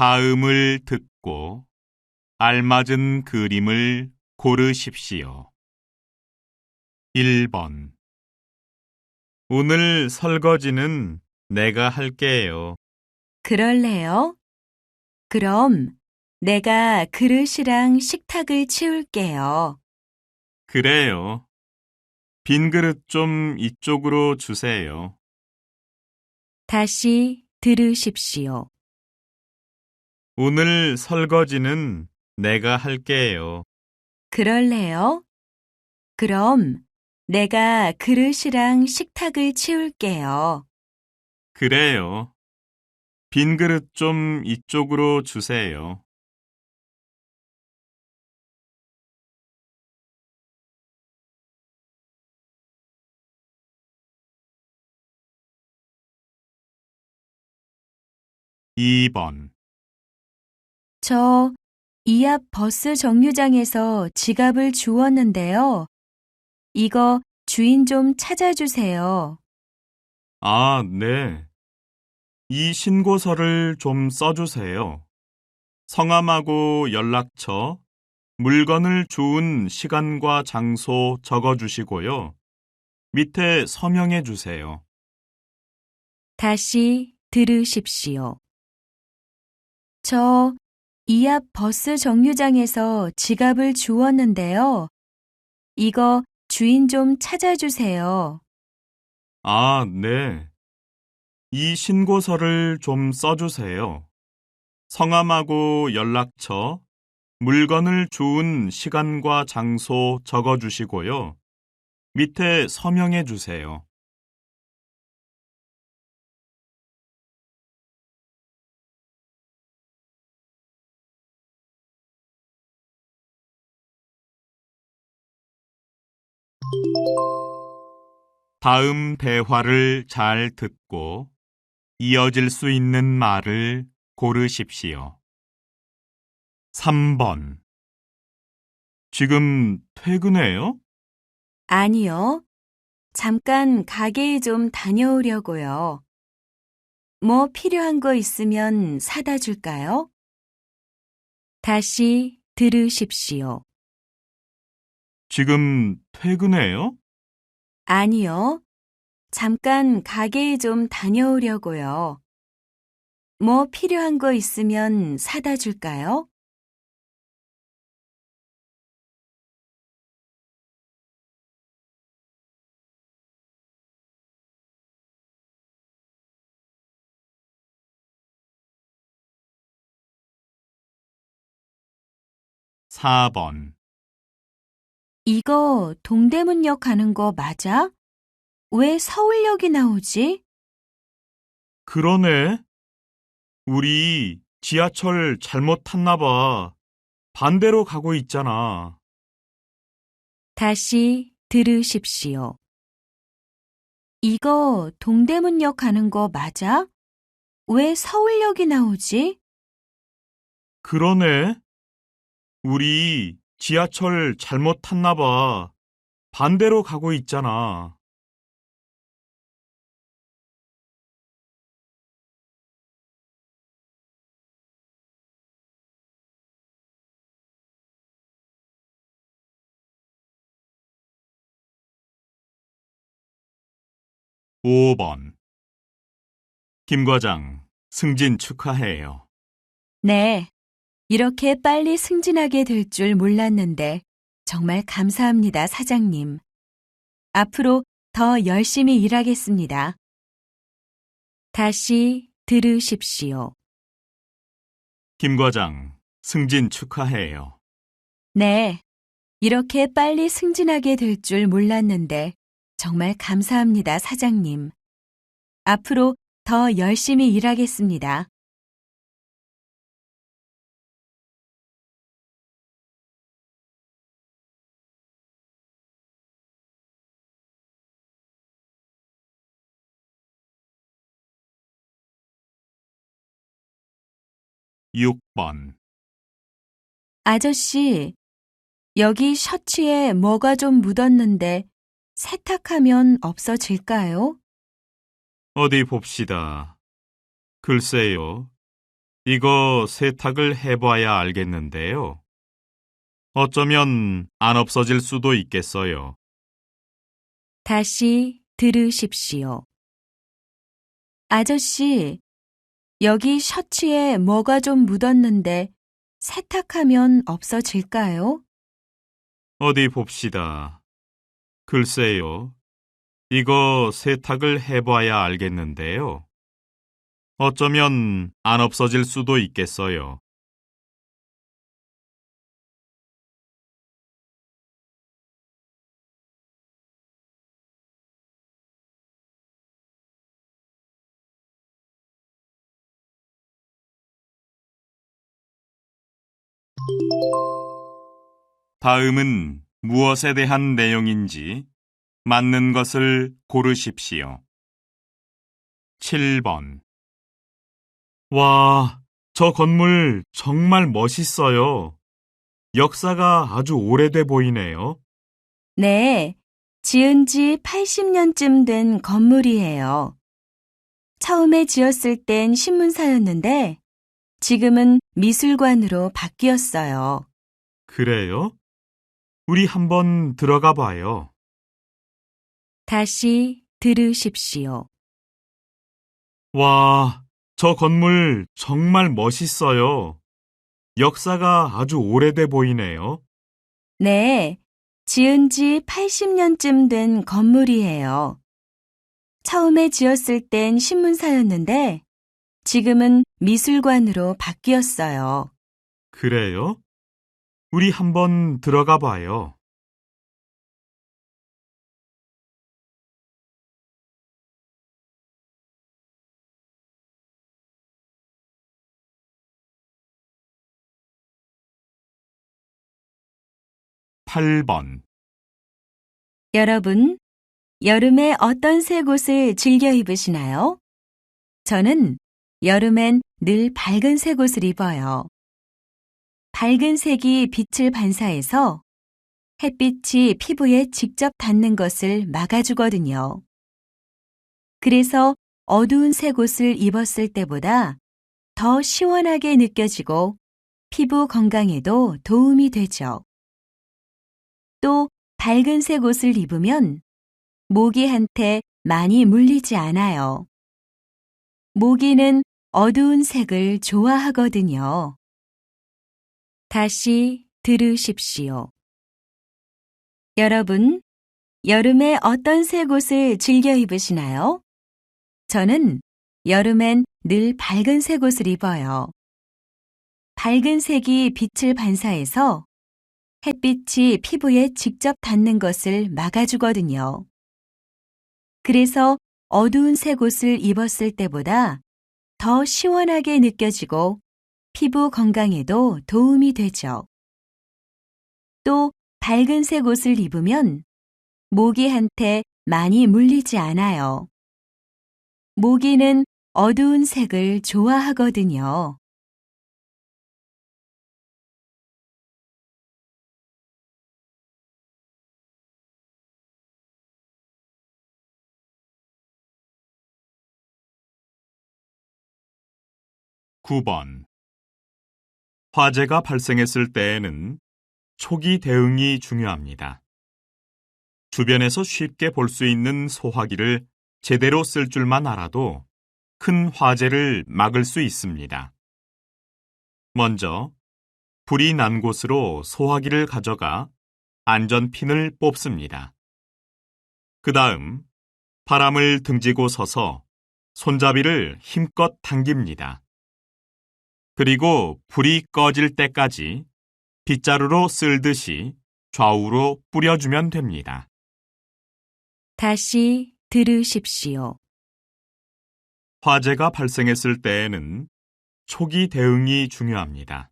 다음을 듣고 알맞은 그림을 고르십시오. 1번. 오늘 설거지는 내가 할게요. 그럴래요? 그럼 내가 그릇이랑 식탁을 치울게요. 그래요. 빈 그릇 좀 이쪽으로 주세요. 다시 들으십시오. 오늘 설거지는 내가 할게요. 그럴래요? 그럼 내가 그릇이랑 식탁을 치울게요. 그래요. 빈 그릇 좀 이쪽으로 주세요. 2번. 저 이 앞 버스 정류장에서 지갑을 주웠는데요. 이거 주인 좀 찾아주세요. 아, 네. 이 신고서를 좀 써주세요. 성함하고 연락처, 물건을 주운 시간과 장소 적어주시고요. 밑에 서명해 주세요. 다시 들으십시오. 저 이 앞 버스 정류장에서 지갑을 주웠는데요. 이거 주인 좀 찾아주세요. 아, 네. 이 신고서를 좀 써주세요. 성함하고 연락처, 물건을 주운 시간과 장소 적어주시고요. 밑에 서명해 주세요. '다음 대화를 잘 듣고 이어질 수 있는 말을 고르십시오. 3번. 지금 퇴근해요? 아니요. 잠깐 가게에 좀 다녀오려고요. 뭐 필요한 거 있으면 사다 줄까요? 다시 들으십시오. 지금 퇴근해요? 아니요. 잠깐 가게에 좀 다녀오려고요. 뭐 필요한 거 있으면 사다 줄까요? 4번. 이거 동대문역 가는 거 맞아? 왜 서울역이 나오지? 그러네. 우리 지하철 잘못 탔나 봐. 반대로 가고 있잖아. 다시 들으십시오. 이거 동대문역 가는 거 맞아? 왜 서울역이 나오지? 그러네. 우리 지하철 잘못 탔나 봐. 반대로 가고 있잖아. 5번. 김 과장, 승진 축하해요. 네. 이렇게 빨리 승진하게 될 줄 몰랐는데 정말 감사합니다, 사장님. 앞으로 더 열심히 일하겠습니다. 다시 들으십시오. 김 과장, 승진 축하해요. 네. 이렇게 빨리 승진하게 될 줄 몰랐는데 정말 감사합니다, 사장님. 앞으로 더 열심히 일하겠습니다. 6번. 아저씨, 여기 셔츠에 뭐가 좀 묻었는데 세탁하면 없어질까요? 어디 봅시다. 글쎄요. 이거 세탁을 해봐야 알겠는데요. 어쩌면 안 없어질 수도 있겠어요. 다시 들으십시오. 아저씨, 여기 셔츠에 뭐가 좀 묻었는데 세탁하면 없어질까요? 어디 봅시다. 글쎄요. 이거 세탁을 해봐야 알겠는데요. 어쩌면 안 없어질 수도 있겠어요. 다음은 무엇에 대한 내용인지 맞는 것을 고르십시오. 7번. 와, 저 건물 정말 멋있어요. 역사가 아주 오래돼 보이네요. 네, 지은 지 80년쯤 된 건물이에요. 처음에 지었을 땐 신문사였는데 지금은 미술관으로 바뀌었어요. 그래요? 우리 한번 들어가 봐요. 다시 들으십시오. 와, 저 건물 정말 멋있어요. 역사가 아주 오래돼 보이네요. 네, 지은 지 80년쯤 된 건물이에요. 처음에 지었을 땐 신문사였는데 지금은 미술관으로 바뀌었어요. 그래요? 우리 한번 들어가 봐요. 8번. 여러분, 여름에 어떤 색 옷을 즐겨 입으시나요? 저는 여름엔 늘 밝은 색 옷을 입어요. 밝은 색이 빛을 반사해서 햇빛이 피부에 직접 닿는 것을 막아주거든요. 그래서 어두운 색 옷을 입었을 때보다 더 시원하게 느껴지고 피부 건강에도 도움이 되죠. 또 밝은 색 옷을 입으면 모기한테 많이 물리지 않아요. 모기는 어두운 색을 좋아하거든요. 다시 들으십시오. 여러분, 여름에 어떤 색 옷을 즐겨 입으시나요? 저는 여름엔 늘 밝은 색 옷을 입어요. 밝은 색이 빛을 반사해서 햇빛이 피부에 직접 닿는 것을 막아주거든요. 그래서 어두운 색 옷을 입었을 때보다 더 시원하게 느껴지고 피부 건강에도 도움이 되죠. 또 밝은 색 옷을 입으면 모기한테 많이 물리지 않아요. 모기는 어두운 색을 좋아하거든요. 9번. 화재가 발생했을 때에는 초기 대응이 중요합니다. 주변에서 쉽게 볼 수 있는 소화기를 제대로 쓸 줄만 알아도 큰 화재를 막을 수 있습니다. 먼저 불이 난 곳으로 소화기를 가져가 안전핀을 뽑습니다. 그 다음 바람을 등지고 서서 손잡이를 힘껏 당깁니다. 그리고 불이 꺼질 때까지 빗자루로 쓸듯이 좌우로 뿌려주면 됩니다. 다시 들으십시오. 화재가 발생했을 때에는 초기 대응이 중요합니다.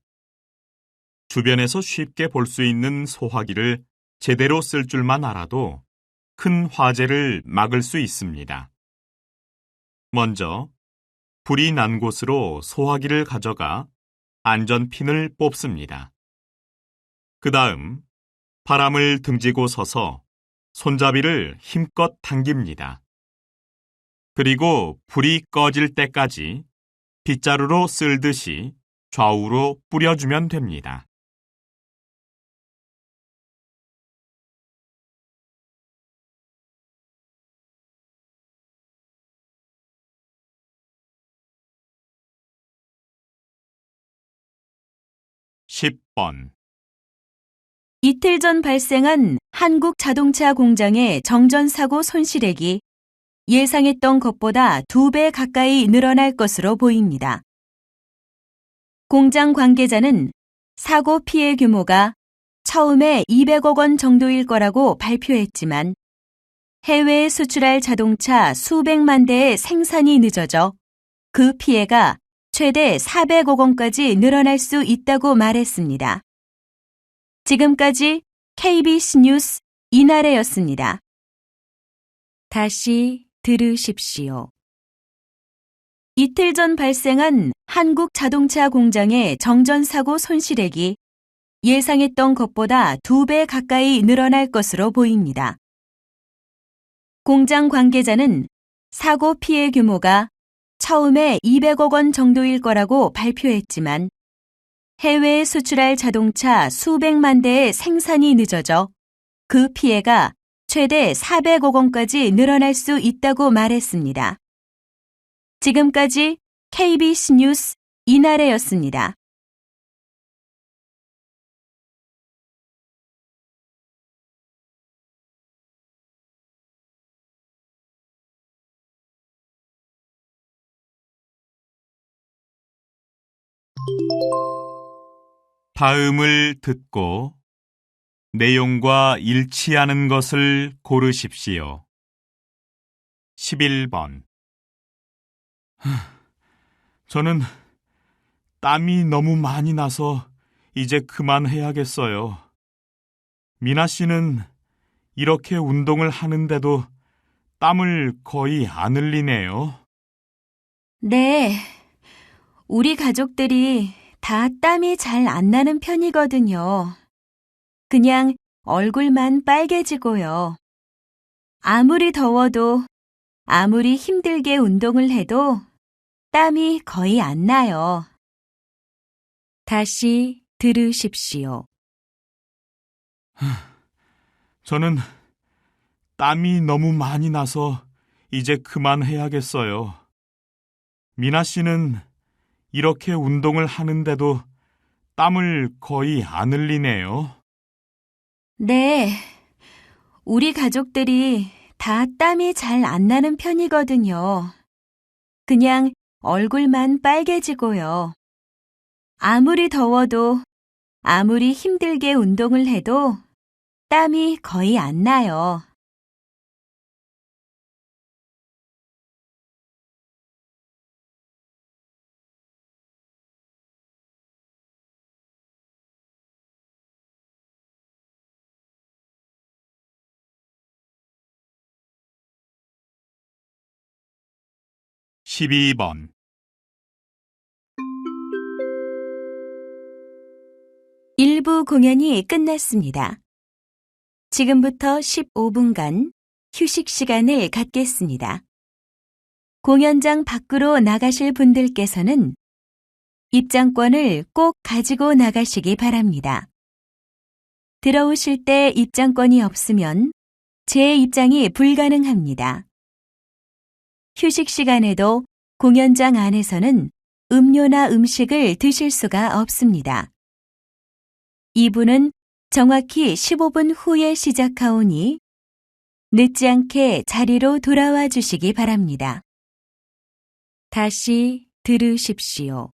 주변에서 쉽게 볼 수 있는 소화기를 제대로 쓸 줄만 알아도 큰 화재를 막을 수 있습니다. 먼저 불이 난 곳으로 소화기를 가져가 안전핀을 뽑습니다. 그 다음 바람을 등지고 서서 손잡이를 힘껏 당깁니다. 그리고 불이 꺼질 때까지 빗자루로 쓸듯이 좌우로 뿌려주면 됩니다. (10번) 이틀 전 발생한 한국 자동차 공장의 정전사고 손실액이 예상했던 것보다 2배 가까이 늘어날 것으로 보입니다. 공장 관계자는 사고 피해 규모가 처음에 200억 원 정도일 거라고 발표했지만 해외에 수출할 자동차 수백만 대의 생산이 늦어져 그 피해가 최대 400억 원까지 늘어날 수 있다고 말했습니다. 지금까지 KBS 뉴스 이나래였습니다. 다시 들으십시오. 이틀 전 발생한 한국 자동차 공장의 정전사고 손실액이 예상했던 것보다 2배 가까이 늘어날 것으로 보입니다. 공장 관계자는 사고 피해 규모가 처음에 200억 원 정도일 거라고 발표했지만 해외에 수출할 자동차 수백만 대의 생산이 늦어져 그 피해가 최대 400억 원까지 늘어날 수 있다고 말했습니다. 지금까지 KBS 뉴스 이나래였습니다. 다음을 듣고 내용과 일치하는 것을 고르십시오. 11번. 저는 땀이 너무 많이 나서 이제 그만해야겠어요. 미나 씨는 이렇게 운동을 하는데도 땀을 거의 안 흘리네요. 네, 우리 가족들이 다 땀이 잘 안 나는 편이거든요. 그냥 얼굴만 빨개지고요. 아무리 더워도 아무리 힘들게 운동을 해도 땀이 거의 안 나요. 다시 들으십시오. 저는 땀이 너무 많이 나서 이제 그만해야겠어요. 미나 씨는 이렇게 운동을 하는데도 땀을 거의 안 흘리네요. 네, 우리 가족들이 다 땀이 잘 안 나는 편이거든요. 그냥 얼굴만 빨개지고요. 아무리 더워도 아무리 힘들게 운동을 해도 땀이 거의 안 나요. (12번) 일부 공연이 끝났습니다. 지금부터 15분간 휴식 시간을 갖겠습니다. 공연장 밖으로 나가실 분들께서는 입장권을 꼭 가지고 나가시기 바랍니다. 들어오실 때 입장권이 없으면 재입장이 불가능합니다. 휴식 시간에도 공연장 안에서는 음료나 음식을 드실 수가 없습니다. 2부는 정확히 15분 후에 시작하오니 늦지 않게 자리로 돌아와 주시기 바랍니다. 다시 들으십시오.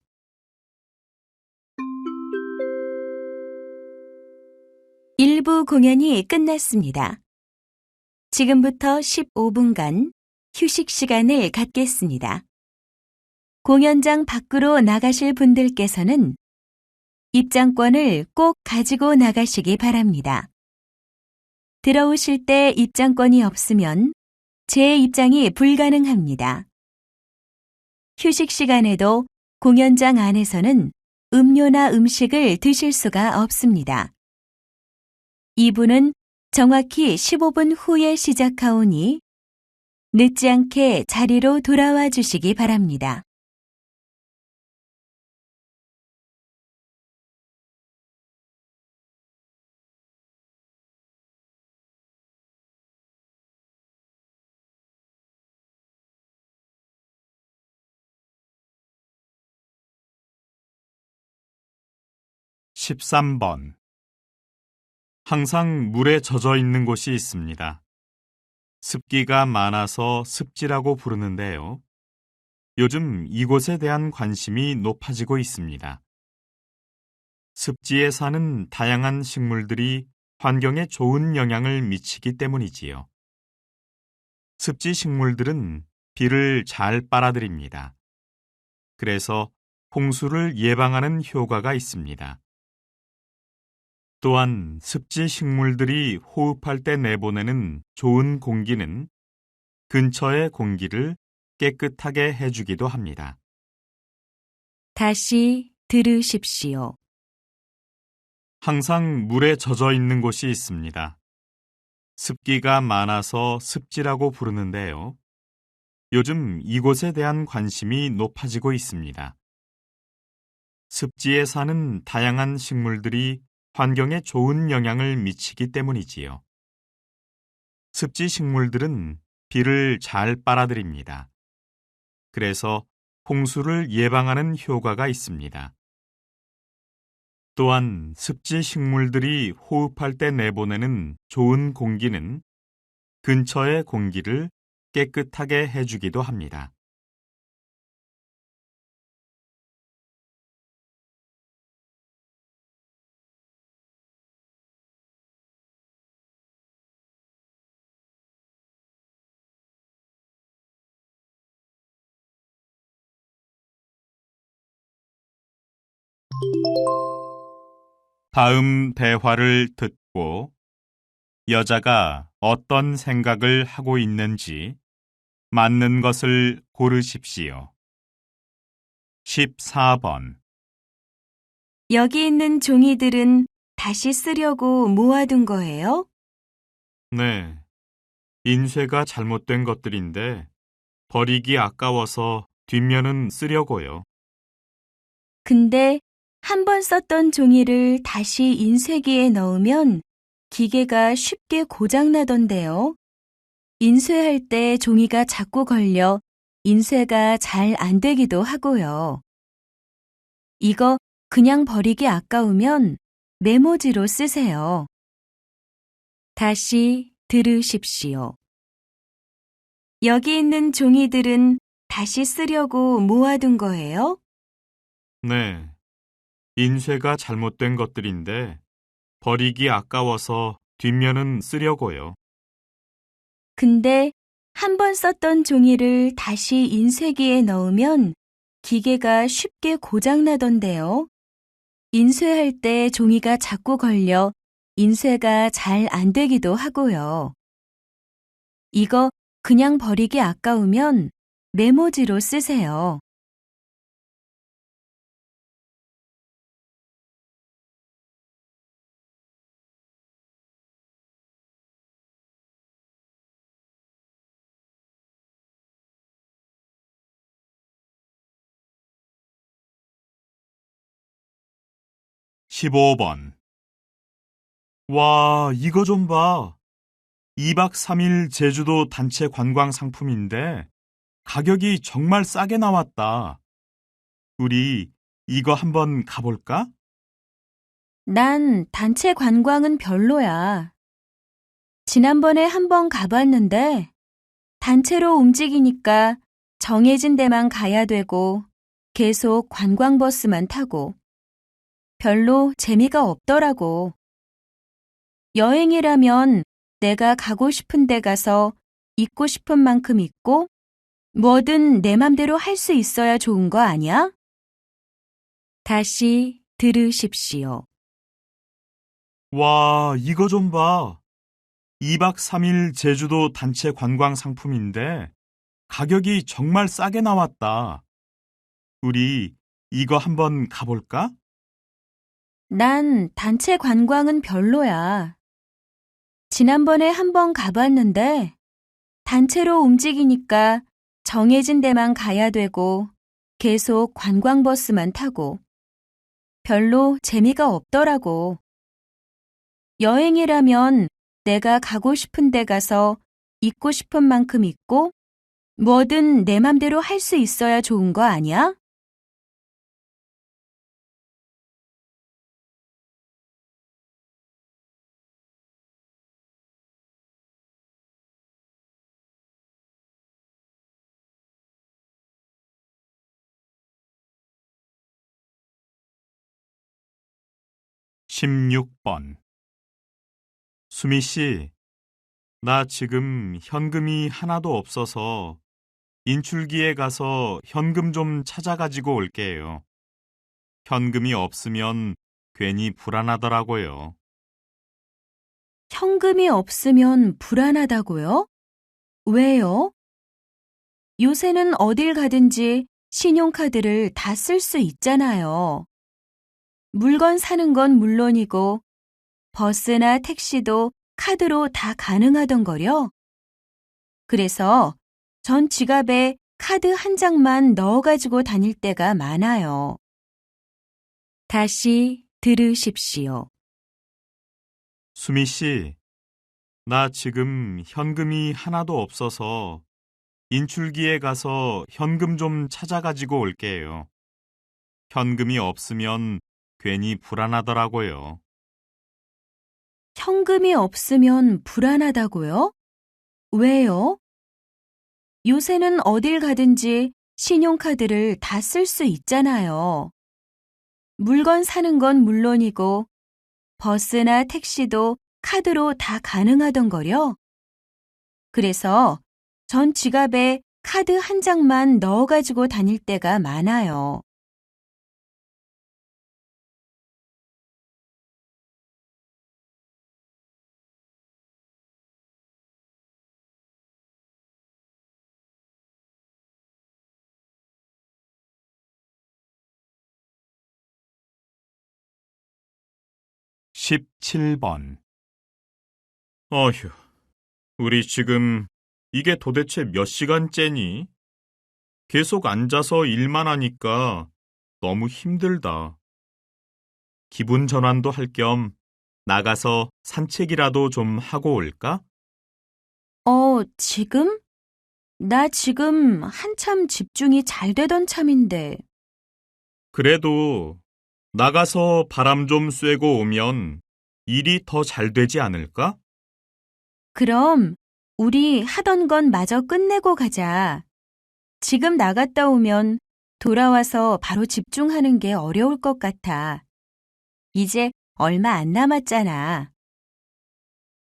일부 공연이 끝났습니다. 지금부터 15분간 휴식 시간을 갖겠습니다. 공연장 밖으로 나가실 분들께서는 입장권을 꼭 가지고 나가시기 바랍니다. 들어오실 때 입장권이 없으면 재입장이 불가능합니다. 휴식 시간에도 공연장 안에서는 음료나 음식을 드실 수가 없습니다. 2부는 정확히 15분 후에 시작하오니 늦지 않게 자리로 돌아와 주시기 바랍니다. 13번. 항상 물에 젖어 있는 곳이 있습니다. 습기가 많아서 습지라고 부르는데요. 요즘 이곳에 대한 관심이 높아지고 있습니다. 습지에 사는 다양한 식물들이 환경에 좋은 영향을 미치기 때문이지요. 습지 식물들은 비를 잘 빨아들입니다. 그래서 홍수를 예방하는 효과가 있습니다. 또한 습지 식물들이 호흡할 때 내보내는 좋은 공기는 근처의 공기를 깨끗하게 해주기도 합니다. 다시 들으십시오. 항상 물에 젖어 있는 곳이 있습니다. 습기가 많아서 습지라고 부르는데요. 요즘 이곳에 대한 관심이 높아지고 있습니다. 습지에 사는 다양한 식물들이 환경에 좋은 영향을 미치기 때문이지요. 습지 식물들은 비를 잘 빨아들입니다. 그래서 홍수를 예방하는 효과가 있습니다. 또한 습지 식물들이 호흡할 때 내보내는 좋은 공기는 근처의 공기를 깨끗하게 해주기도 합니다. 다음 대화를 듣고 여자가 어떤 생각을 하고 있는지 맞는 것을 고르십시오. 14번. 여기 있는 종이들은 다시 쓰려고 모아둔 거예요? 네. 인쇄가 잘못된 것들인데 버리기 아까워서 뒷면은 쓰려고요. 근데 한 번 썼던 종이를 다시 인쇄기에 넣으면 기계가 쉽게 고장나던데요. 인쇄할 때 종이가 자꾸 걸려 인쇄가 잘 안 되기도 하고요. 이거 그냥 버리기 아까우면 메모지로 쓰세요. 다시 들으십시오. 여기 있는 종이들은 다시 쓰려고 모아둔 거예요? 네. 인쇄가 잘못된 것들인데 버리기 아까워서 뒷면은 쓰려고요. 근데 한 번 썼던 종이를 다시 인쇄기에 넣으면 기계가 쉽게 고장나던데요. 인쇄할 때 종이가 자꾸 걸려 인쇄가 잘 안 되기도 하고요. 이거 그냥 버리기 아까우면 메모지로 쓰세요. (15번) 와, 이거 좀 봐. 2박 3일 제주도 단체 관광 상품인데 가격이 정말 싸게 나왔다. 우리 이거 한번 가볼까? 난 단체 관광은 별로야. 지난번에 한번 가봤는데 단체로 움직이니까 정해진 데만 가야 되고 계속 관광버스만 타고 별로 재미가 없더라고. 여행이라면 내가 가고 싶은 데 가서 있고 싶은 만큼 있고 뭐든 내 맘대로 할 수 있어야 좋은 거 아니야? 다시 들으십시오. 와, 이거 좀 봐. 2박 3일 제주도 단체 관광 상품인데 가격이 정말 싸게 나왔다. 우리 이거 한번 가볼까? 난 단체 관광은 별로야. 지난번에 한번 가봤는데 단체로 움직이니까 정해진 데만 가야 되고 계속 관광버스만 타고 별로 재미가 없더라고. 여행이라면 내가 가고 싶은 데 가서 있고 싶은 만큼 있고 뭐든 내 맘대로 할 수 있어야 좋은 거 아니야? 16번. 수미 씨, 나 지금 현금이 하나도 없어서 인출기에 가서 현금 좀 찾아가지고 올게요. 현금이 없으면 괜히 불안하더라고요. 현금이 없으면 불안하다고요? 왜요? 요새는 어딜 가든지 신용카드를 다 쓸 수 있잖아요. 물건 사는 건 물론이고 버스나 택시도 카드로 다 가능하던 거요. 그래서 전 지갑에 카드 한 장만 넣어가지고 다닐 때가 많아요. 다시 들으십시오. 수미 씨, 나 지금 현금이 하나도 없어서 인출기에 가서 현금 좀 찾아가지고 올게요. 현금이 없으면 괜히 불안하더라고요. 현금이 없으면 불안하다고요? 왜요? 요새는 어딜 가든지 신용카드를 다 쓸 수 있잖아요. 물건 사는 건 물론이고 버스나 택시도 카드로 다 가능하던 거요. 그래서 전 지갑에 카드 한 장만 넣어가지고 다닐 때가 많아요. 십칠 번. 어휴, 우리 지금 이게 도대체 몇 시간째니? 계속 앉아서 일만 하니까 너무 힘들다. 기분 전환도 할 겸 나가서 산책이라도 좀 하고 올까? 지금? 나 지금 한참 집중이 잘 되던 참인데. 그래도 나가서 바람 좀 쐬고 오면 일이 더 잘 되지 않을까? 그럼 우리 하던 건 마저 끝내고 가자. 지금 나갔다 오면 돌아와서 바로 집중하는 게 어려울 것 같아. 이제 얼마 안 남았잖아.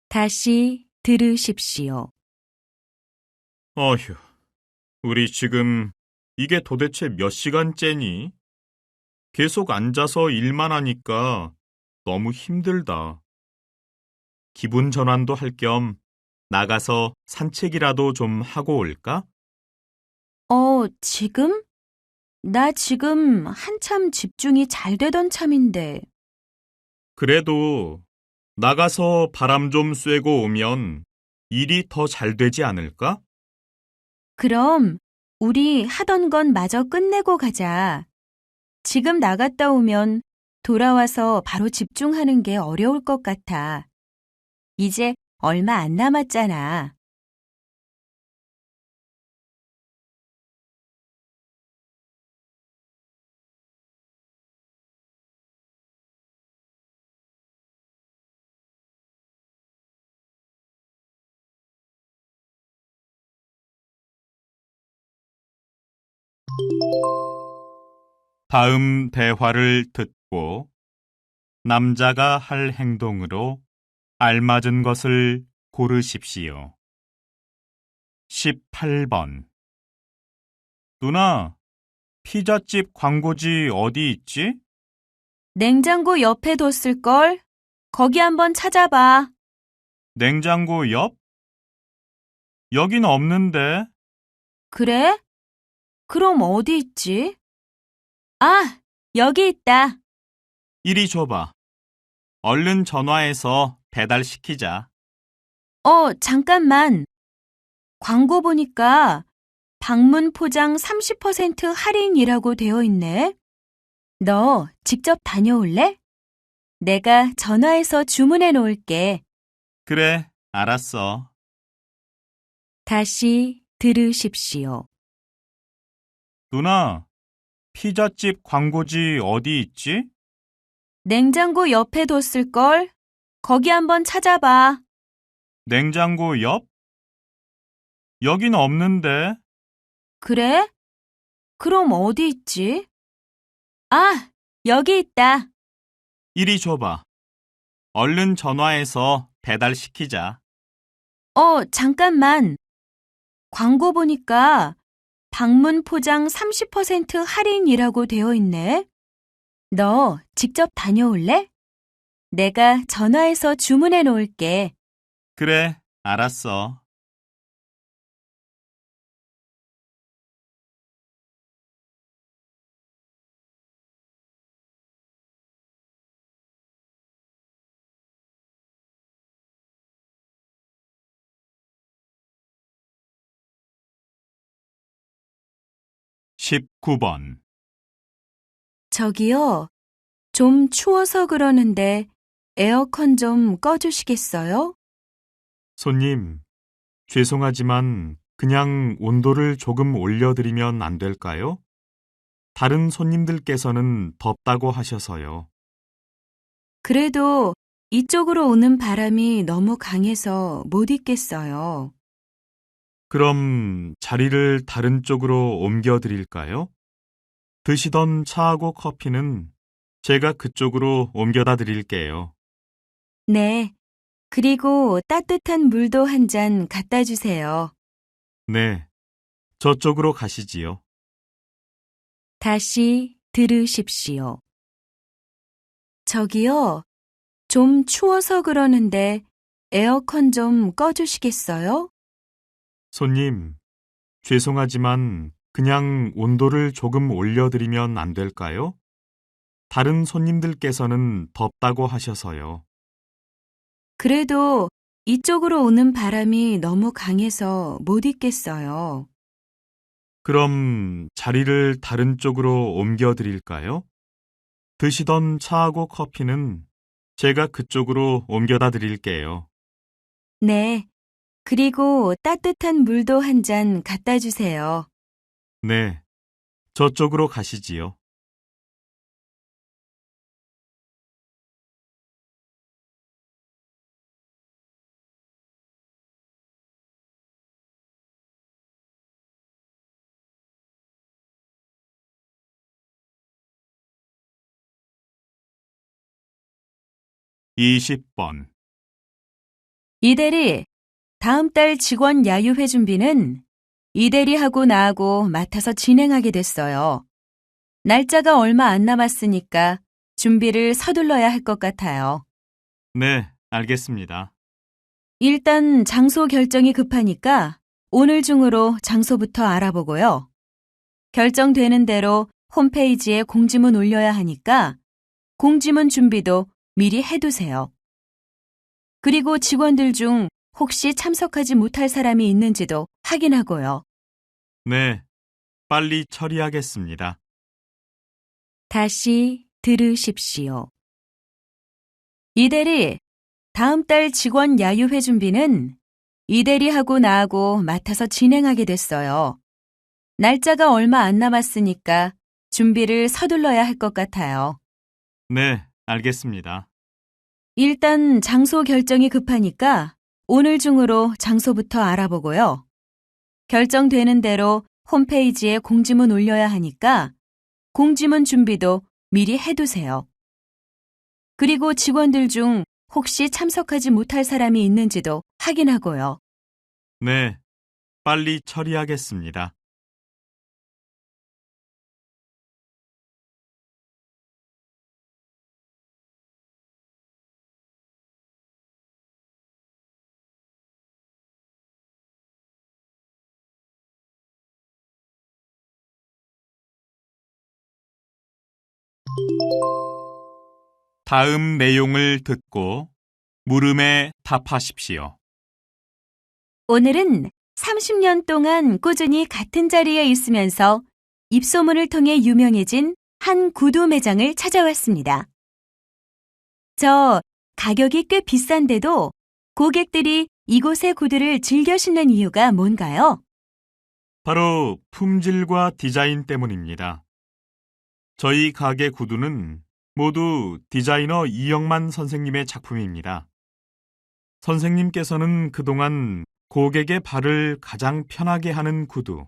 다시 들으십시오. 어휴, 우리 지금 이게 도대체 몇 시간째니? 계속 앉아서 일만 하니까 너무 힘들다. 기분 전환도 할 겸 나가서 산책이라도 좀 하고 올까? 지금? 나 지금 한참 집중이 잘 되던 참인데. 그래도 나가서 바람 좀 쐬고 오면 일이 더 잘 되지 않을까? 그럼 우리 하던 건 마저 끝내고 가자. 지금 나갔다 오면 돌아와서 바로 집중하는 게 어려울 것 같아. 이제 얼마 안 남았잖아. 다음 대화를 듣고 남자가 할 행동으로 알맞은 것을 고르십시오. 18번. 누나, 피자집 광고지 어디 있지? 냉장고 옆에 뒀을걸? 거기 한번 찾아봐. 냉장고 옆? 여긴 없는데. 그래? 그럼 어디 있지? 아, 여기 있다. 이리 줘봐. 얼른 전화해서 배달시키자. 잠깐만. 광고 보니까 방문 포장 30% 할인이라고 되어 있네. 너 직접 다녀올래? 내가 전화해서 주문해 놓을게. 그래, 알았어. 다시 들으십시오. 누나, 피자집 광고지 어디 있지? 냉장고 옆에 뒀을걸? 거기 한번 찾아봐. 냉장고 옆? 여긴 없는데. 그래? 그럼 어디 있지? 아, 여기 있다. 이리 줘봐. 얼른 전화해서 배달시키자. 잠깐만. 광고 보니까 방문 포장 30% 할인이라고 되어 있네. 너 직접 다녀올래? 내가 전화해서 주문해 놓을게. 그래, 알았어. (19번) 저기요, 좀 추워서 그러는데 에어컨 좀 꺼주시겠어요? 손님, 죄송하지만 그냥 온도를 조금 올려드리면 안 될까요? 다른 손님들께서는 덥다고 하셔서요. 그래도 이쪽으로 오는 바람이 너무 강해서 못 있겠어요. 그럼 자리를 다른 쪽으로 옮겨드릴까요? 드시던 차하고 커피는 제가 그쪽으로 옮겨다 드릴게요. 네, 그리고 따뜻한 물도 한 잔 갖다 주세요. 네, 저쪽으로 가시지요. 다시 들으십시오. 저기요, 좀 추워서 그러는데 에어컨 좀 꺼주시겠어요? 손님, 죄송하지만 그냥 온도를 조금 올려드리면 안 될까요? 다른 손님들께서는 덥다고 하셔서요. 그래도 이쪽으로 오는 바람이 너무 강해서 못 있겠어요. 그럼 자리를 다른 쪽으로 옮겨드릴까요? 드시던 차하고 커피는 제가 그쪽으로 옮겨다 드릴게요. 네, 그리고 따뜻한 물도 한 잔 갖다 주세요. 네, 저쪽으로 가시지요. (20번) 이대리, 다음 달 직원 야유회 준비는 이대리하고 나하고 맡아서 진행하게 됐어요. 날짜가 얼마 안 남았으니까 준비를 서둘러야 할 것 같아요. 네, 알겠습니다. 일단 장소 결정이 급하니까 오늘 중으로 장소부터 알아보고요. 결정되는 대로 홈페이지에 공지문 올려야 하니까 공지문 준비도 미리 해두세요. 그리고 직원들 중 혹시 참석하지 못할 사람이 있는지도 확인하고요. 네, 빨리 처리하겠습니다. 다시 들으십시오. 이대리, 다음 달 직원 야유회 준비는 이대리하고 나하고 맡아서 진행하게 됐어요. 날짜가 얼마 안 남았으니까 준비를 서둘러야 할 것 같아요. 네, 알겠습니다. 일단 장소 결정이 급하니까 오늘 중으로 장소부터 알아보고요. 결정되는 대로 홈페이지에 공지문 올려야 하니까 공지문 준비도 미리 해두세요. 그리고 직원들 중 혹시 참석하지 못할 사람이 있는지도 확인하고요. 네, 빨리 처리하겠습니다. 다음 내용을 듣고 물음에 답하십시오. 오늘은 30년 동안 꾸준히 같은 자리에 있으면서 입소문을 통해 유명해진 한 구두 매장을 찾아왔습니다. 저 가격이 꽤 비싼데도 고객들이 이곳의 구두를 즐겨 신는 이유가 뭔가요? 바로 품질과 디자인 때문입니다. 저희 가게 구두는 모두 디자이너 이영만 선생님의 작품입니다. 선생님께서는 그동안 고객의 발을 가장 편하게 하는 구두,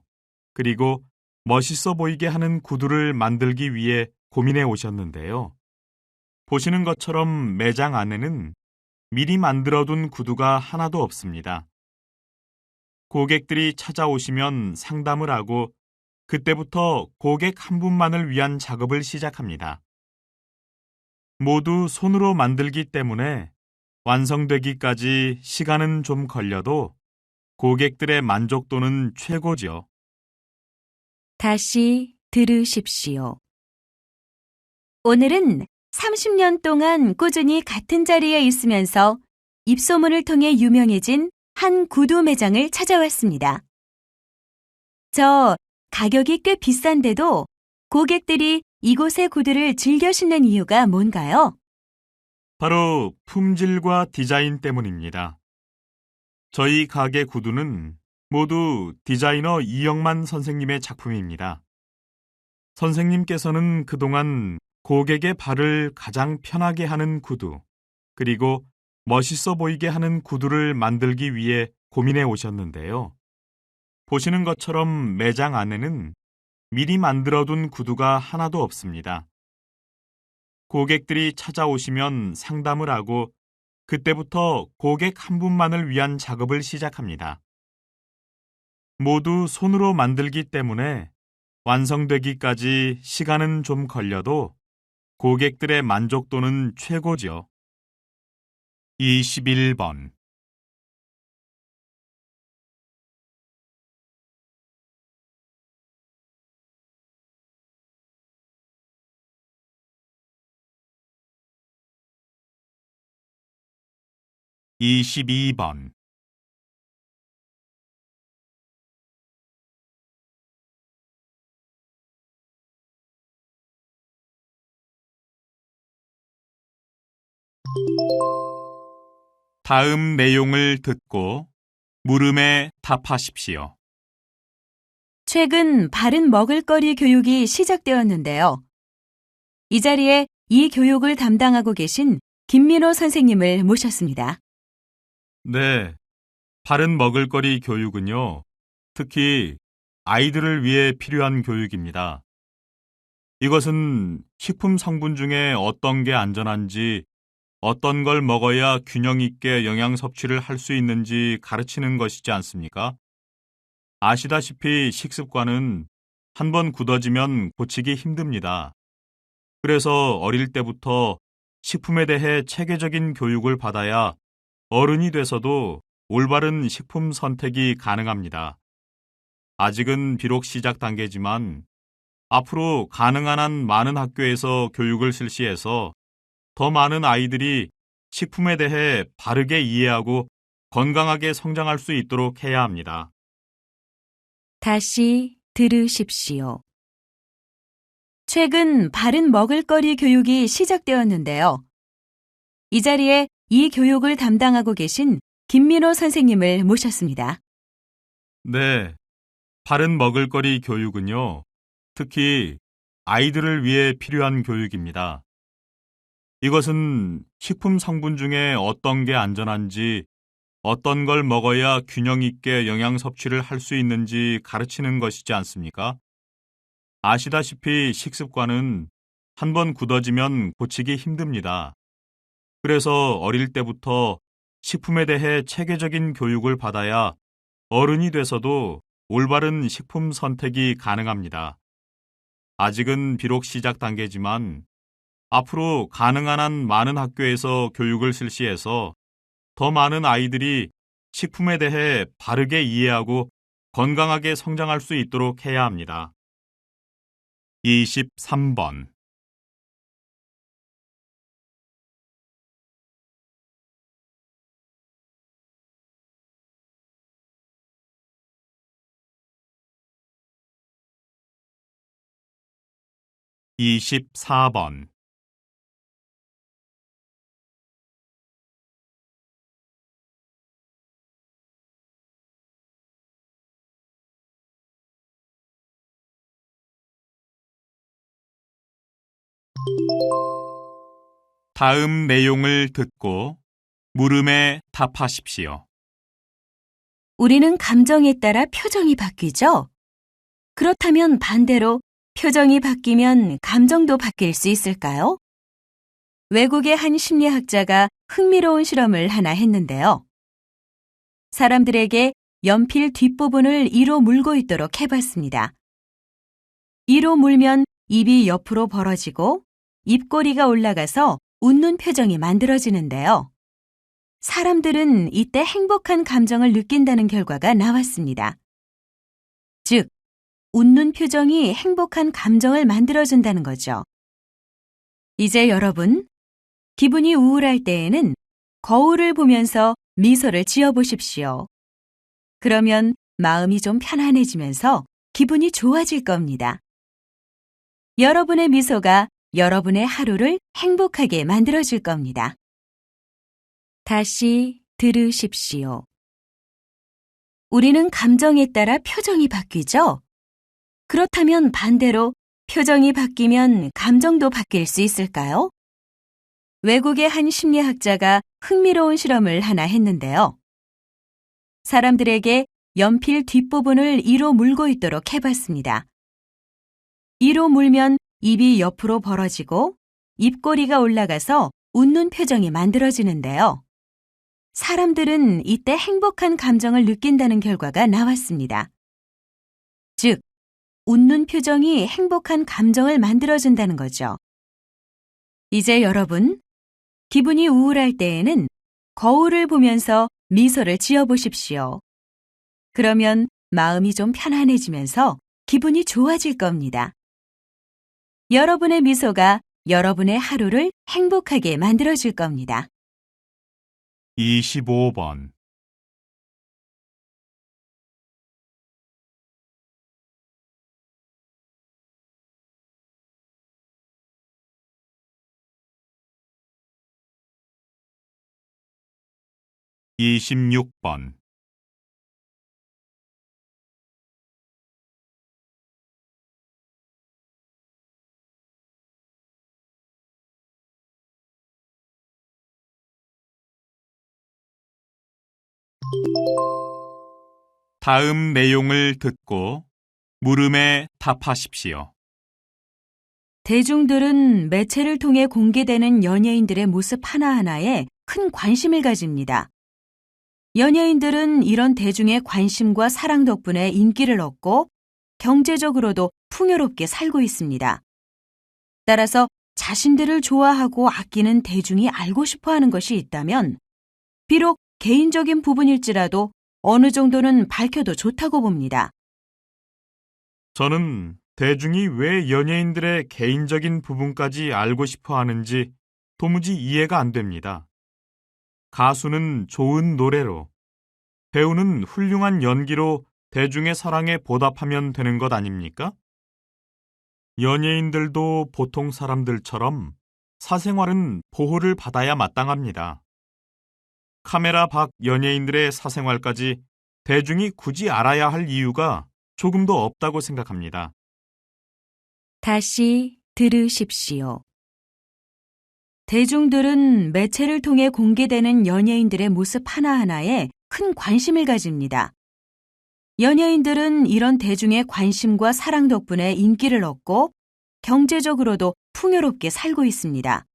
그리고 멋있어 보이게 하는 구두를 만들기 위해 고민해 오셨는데요. 보시는 것처럼 매장 안에는 미리 만들어둔 구두가 하나도 없습니다. 고객들이 찾아오시면 상담을 하고 그때부터 고객 한 분만을 위한 작업을 시작합니다. 모두 손으로 만들기 때문에 완성되기까지 시간은 좀 걸려도 고객들의 만족도는 최고죠. 다시 들으십시오. 오늘은 30년 동안 꾸준히 같은 자리에 있으면서 입소문을 통해 유명해진 한 구두 매장을 찾아왔습니다. 저 가격이 꽤 비싼데도 고객들이 이곳의 구두를 즐겨 신는 이유가 뭔가요? 바로 품질과 디자인 때문입니다. 저희 가게 구두는 모두 디자이너 이영만 선생님의 작품입니다. 선생님께서는 그동안 고객의 발을 가장 편하게 하는 구두, 그리고 멋있어 보이게 하는 구두를 만들기 위해 고민해 오셨는데요. 보시는 것처럼 매장 안에는 미리 만들어둔 구두가 하나도 없습니다. 고객들이 찾아오시면 상담을 하고 그때부터 고객 한 분만을 위한 작업을 시작합니다. 모두 손으로 만들기 때문에 완성되기까지 시간은 좀 걸려도 고객들의 만족도는 최고죠. 21번 22번 다음 내용을 듣고 물음에 답하십시오. 최근 바른 먹을거리 교육이 시작되었는데요. 이 자리에 이 교육을 담당하고 계신 김민호 선생님을 모셨습니다. 네, 바른 먹을거리 교육은요, 특히 아이들을 위해 필요한 교육입니다. 이것은 식품 성분 중에 어떤 게 안전한지, 어떤 걸 먹어야 균형 있게 영양 섭취를 할 수 있는지 가르치는 것이지 않습니까? 아시다시피 식습관은 한번 굳어지면 고치기 힘듭니다. 그래서 어릴 때부터 식품에 대해 체계적인 교육을 받아야 어른이 돼서도 올바른 식품 선택이 가능합니다. 아직은 비록 시작 단계지만 앞으로 가능한 한 많은 학교에서 교육을 실시해서 더 많은 아이들이 식품에 대해 바르게 이해하고 건강하게 성장할 수 있도록 해야 합니다. 다시 들으십시오. 최근 바른 먹을거리 교육이 시작되었는데요. 이 자리에 이 교육을 담당하고 계신 김민호 선생님을 모셨습니다. 네, 바른 먹을거리 교육은요, 특히 아이들을 위해 필요한 교육입니다. 이것은 식품 성분 중에 어떤 게 안전한지, 어떤 걸 먹어야 균형 있게 영양 섭취를 할 수 있는지 가르치는 것이지 않습니까? 아시다시피 식습관은 한번 굳어지면 고치기 힘듭니다. 그래서 어릴 때부터 식품에 대해 체계적인 교육을 받아야 어른이 돼서도 올바른 식품 선택이 가능합니다. 아직은 비록 시작 단계지만 앞으로 가능한 한 많은 학교에서 교육을 실시해서 더 많은 아이들이 식품에 대해 바르게 이해하고 건강하게 성장할 수 있도록 해야 합니다. 23번 24번 다음 내용을 듣고 물음에 답하십시오. 우리는 감정에 따라 표정이 바뀌죠? 그렇다면 반대로 표정이 바뀌면 감정도 바뀔 수 있을까요? 외국의 한 심리학자가 흥미로운 실험을 하나 했는데요. 사람들에게 연필 뒷부분을 이로 물고 있도록 해봤습니다. 이로 물면 입이 옆으로 벌어지고 입꼬리가 올라가서 웃는 표정이 만들어지는데요. 사람들은 이때 행복한 감정을 느낀다는 결과가 나왔습니다. 즉, 웃는 표정이 행복한 감정을 만들어준다는 거죠. 이제 여러분, 기분이 우울할 때에는 거울을 보면서 미소를 지어보십시오. 그러면 마음이 좀 편안해지면서 기분이 좋아질 겁니다. 여러분의 미소가 여러분의 하루를 행복하게 만들어줄 겁니다. 다시 들으십시오. 우리는 감정에 따라 표정이 바뀌죠? 그렇다면 반대로 표정이 바뀌면 감정도 바뀔 수 있을까요? 외국의 한 심리학자가 흥미로운 실험을 하나 했는데요. 사람들에게 연필 뒷부분을 이로 물고 있도록 해봤습니다. 이로 물면 입이 옆으로 벌어지고 입꼬리가 올라가서 웃는 표정이 만들어지는데요. 사람들은 이때 행복한 감정을 느낀다는 결과가 나왔습니다. 즉, 웃는 표정이 행복한 감정을 만들어준다는 거죠. 이제 여러분, 기분이 우울할 때에는 거울을 보면서 미소를 지어보십시오. 그러면 마음이 좀 편안해지면서 기분이 좋아질 겁니다. 여러분의 미소가 여러분의 하루를 행복하게 만들어줄 겁니다. 25번. 이십육 번. 다음 내용을 듣고 물음에 답하십시오. 대중들은 매체를 통해 공개되는 연예인들의 모습 하나하나에 큰 관심을 가집니다. 연예인들은 이런 대중의 관심과 사랑 덕분에 인기를 얻고 경제적으로도 풍요롭게 살고 있습니다. 따라서 자신들을 좋아하고 아끼는 대중이 알고 싶어 하는 것이 있다면 비록 개인적인 부분일지라도 어느 정도는 밝혀도 좋다고 봅니다. 저는 대중이 왜 연예인들의 개인적인 부분까지 알고 싶어 하는지 도무지 이해가 안 됩니다. 가수는 좋은 노래로, 배우는 훌륭한 연기로 대중의 사랑에 보답하면 되는 것 아닙니까? 연예인들도 보통 사람들처럼 사생활은 보호를 받아야 마땅합니다. 카메라 밖 연예인들의 사생활까지 대중이 굳이 알아야 할 이유가 조금도 없다고 생각합니다. 다시 들으십시오. 대중들은 매체를 통해 공개되는 연예인들의 모습 하나하나에 큰 관심을 가집니다. 연예인들은 이런 대중의 관심과 사랑 덕분에 인기를 얻고 경제적으로도 풍요롭게 살고 있습니다.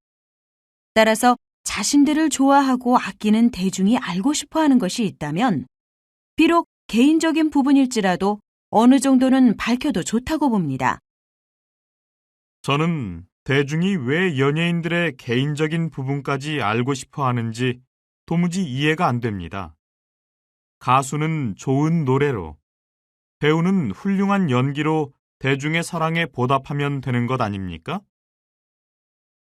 따라서 자신들을 좋아하고 아끼는 대중이 알고 싶어 하는 것이 있다면 비록 개인적인 부분일지라도 어느 정도는 밝혀도 좋다고 봅니다. 저는 대중이 왜 연예인들의 개인적인 부분까지 알고 싶어 하는지 도무지 이해가 안 됩니다. 가수는 좋은 노래로, 배우는 훌륭한 연기로 대중의 사랑에 보답하면 되는 것 아닙니까?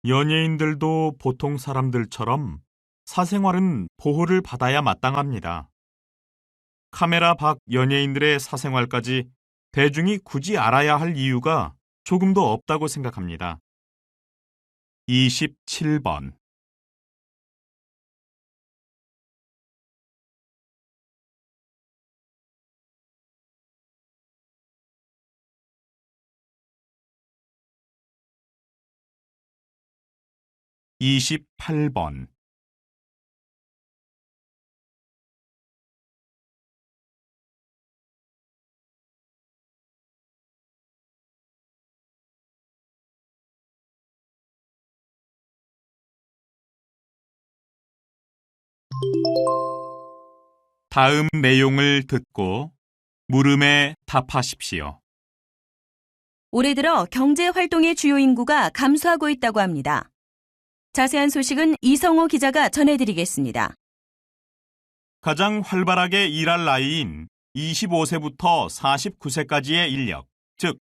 연예인들도 보통 사람들처럼 사생활은 보호를 받아야 마땅합니다. 카메라 밖 연예인들의 사생활까지 대중이 굳이 알아야 할 이유가 조금도 없다고 생각합니다. 27번. 이십팔 번. 다음 내용을 듣고 물음에 답하십시오. 올해 들어 경제 활동의 주요 인구가 감소하고 있다고 합니다. 자세한 소식은 이성호 기자가 전해드리겠습니다. 가장 활발하게 일할 나이인 25세부터 49세까지의 인력, 즉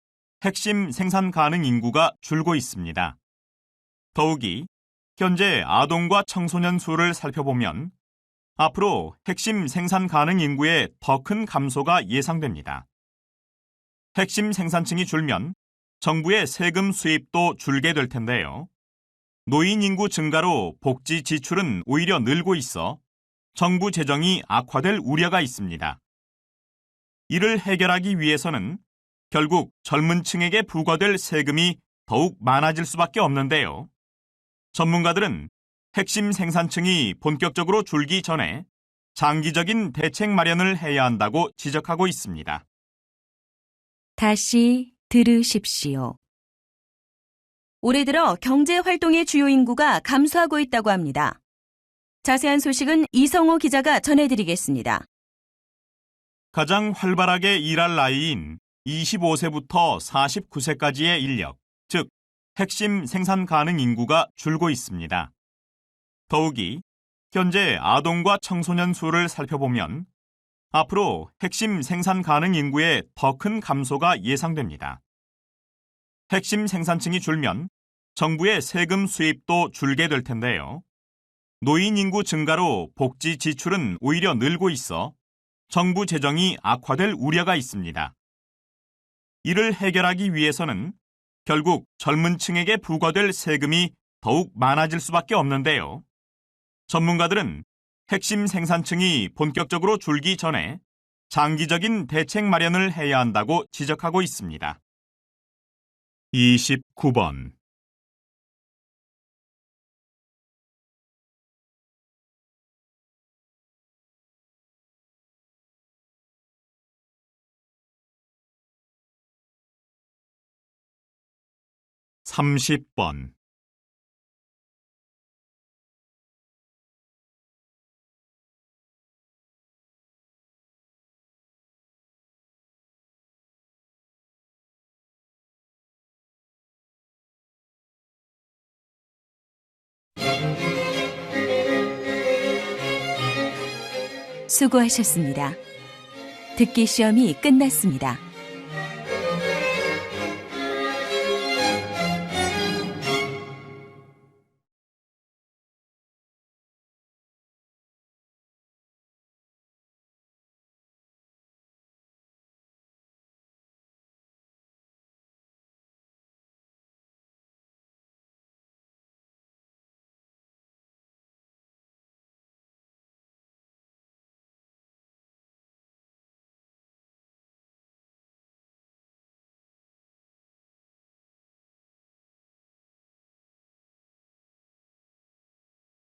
핵심 생산 가능 인구가 줄고 있습니다. 더욱이 현재 아동과 청소년 수를 살펴보면 앞으로 핵심 생산 가능 인구의 더 큰 감소가 예상됩니다. 핵심 생산층이 줄면 정부의 세금 수입도 줄게 될 텐데요. 노인 인구 증가로 복지 지출은 오히려 늘고 있어 정부 재정이 악화될 우려가 있습니다. 이를 해결하기 위해서는 결국 젊은 층에게 부과될 세금이 더욱 많아질 수밖에 없는데요. 전문가들은 핵심 생산층이 본격적으로 줄기 전에 장기적인 대책 마련을 해야 한다고 지적하고 있습니다. 다시 들으십시오. 올해 들어 경제 활동의 주요 인구가 감소하고 있다고 합니다. 자세한 소식은 이성호 기자가 전해드리겠습니다. 가장 활발하게 일할 나이인 25세부터 49세까지의 인력, 즉 핵심 생산 가능 인구가 줄고 있습니다. 더욱이 현재 아동과 청소년 수를 살펴보면 앞으로 핵심 생산 가능 인구의 더 큰 감소가 예상됩니다. 핵심 생산층이 줄면 정부의 세금 수입도 줄게 될 텐데요. 노인 인구 증가로 복지 지출은 오히려 늘고 있어 정부 재정이 악화될 우려가 있습니다. 이를 해결하기 위해서는 결국 젊은 층에게 부과될 세금이 더욱 많아질 수밖에 없는데요. 전문가들은 핵심 생산층이 본격적으로 줄기 전에 장기적인 대책 마련을 해야 한다고 지적하고 있습니다. 29번. (30번) 수고하셨습니다. 듣기 시험이 끝났습니다.